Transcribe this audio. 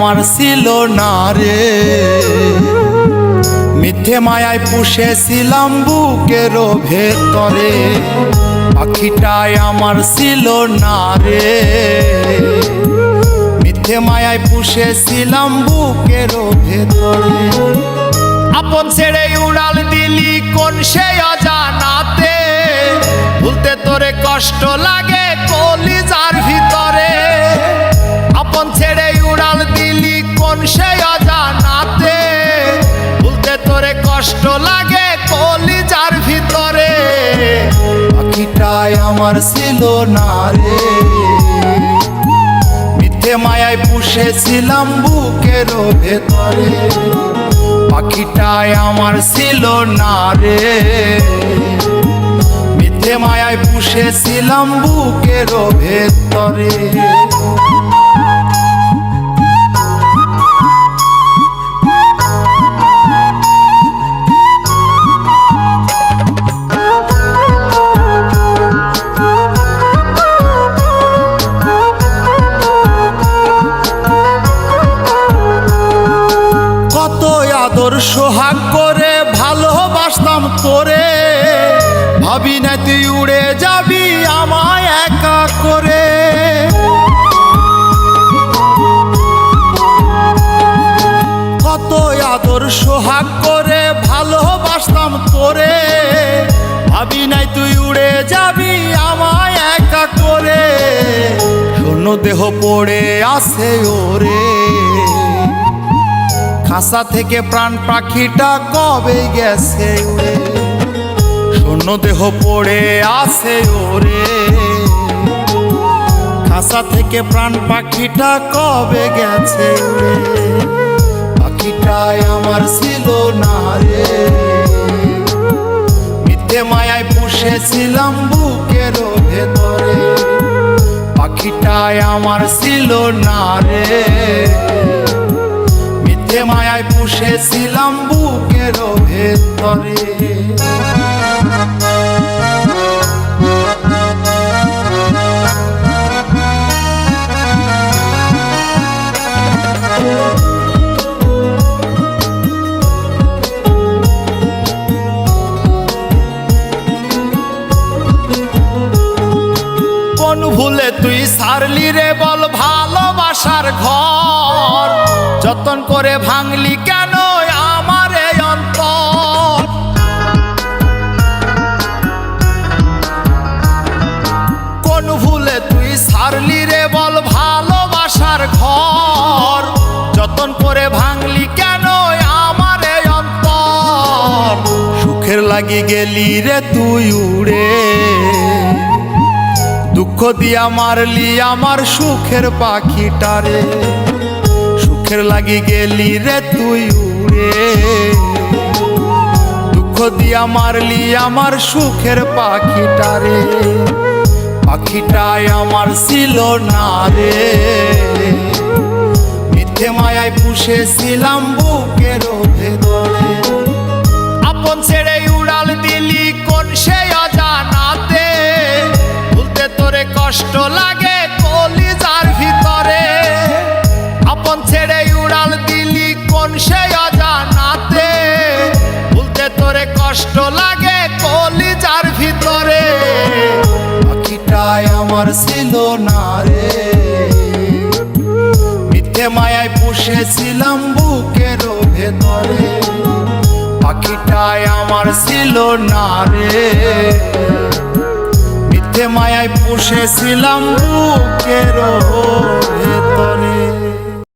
আমার ছিল না রে, মিথ্যে মায়ায় পুষেছিলাম বুকের ভেতরে, পাখিটাই আমার ছিল না রে, মিথ্যে মায়ায় পুষেছিলাম বুকের ভেতরে। আপন ছেড়ে উড়াল দিলি কোন সে অজানাতে, ভুলতে তোরে কষ্ট লাগে কলিজার ভিতরে। আপন ছেড়ে উড়াল দিলি কোন সে অজানাতে, ভুলতে তোরে কষ্ট লাগে কলিজার ভিতরে, পাখিটাই আমার ছিল না রে, মিথ্যে মায়ায় পুষেছিলাম বুকের ভেতরে, পাখিটাই আমার ছিল না রে, মিথ্যে মায়ায় পুষেছিলাম বুকের ভেতরে। আদর সোহাগ করে ভালোবাসতাম তোরে, ভাবি না তুই উড়ে যাবি আমায় একা করে। কত আদর সোহাগ করে ভালোবাসতাম তোরে, ভাবি নাই তুই উড়ে যাবি আমায় একা করে। শূন্য দেহ পড়ে আছে ওরে, খাঁচা থেকে প্রাণ পাখিটা কবে গেছে উড়ে। শূন্য দেহ পড়ে আছে ওরে, খাঁচা থেকে প্রাণ পাখিটা কবে গেছে উড়ে, পাখিটাই আমার ছিল না রে, মিথ্যে মায়ায় পুষেছিলাম বুকের ভেতরে, পাখিটাই আমার ছিল না রে, মিথ্যে মায়ায় পুষেছিলাম বুকের ভেতরে। কোন ভুলে তুই সারলি রে বল ভালোবাসার ঘর, যতন করে ভাঙলি কেন আমার এই অন্তর। কোন ভুলে তুই সারলি রে বল ভালোবাসার ঘর, যতন করে ভাঙলি কেন আমার এই অন্তর। সুখের লাগি গেলি রে তুই উড়ে, দুঃখ দিয়া মারলি আমার সুখের পাখিটারে, সুখের লাগি গেলি রে তুই উড়ে, দুঃখ দিয়া মারলি আমার সুখের পাখিটারে, পাখিটাই আমার ছিল না রে, মিথ্যে মায়ায় পুষেছিলাম বুকের ভেতরে। আপন ছেড়ে উড়াল দিলি কোন সে অজানাতে, ভুলতে তোরে কষ্ট লাগে কলিজার ভিতরে। আপন ছেড়ে উড়াল দিলি কোন সে অজানাতে, ভুলতে তোরে কষ্ট লাগে কলিজার ভিতরে, পাখিটাই আমার ছিল না রে, মিথ্যে মায়ায় পুষেছিলাম বুকের ভেতরে, পাখিটাই আমার ছিল না রে, মিথ্যে মায়ায় পুষেছিলাম বুকের ভেতরে।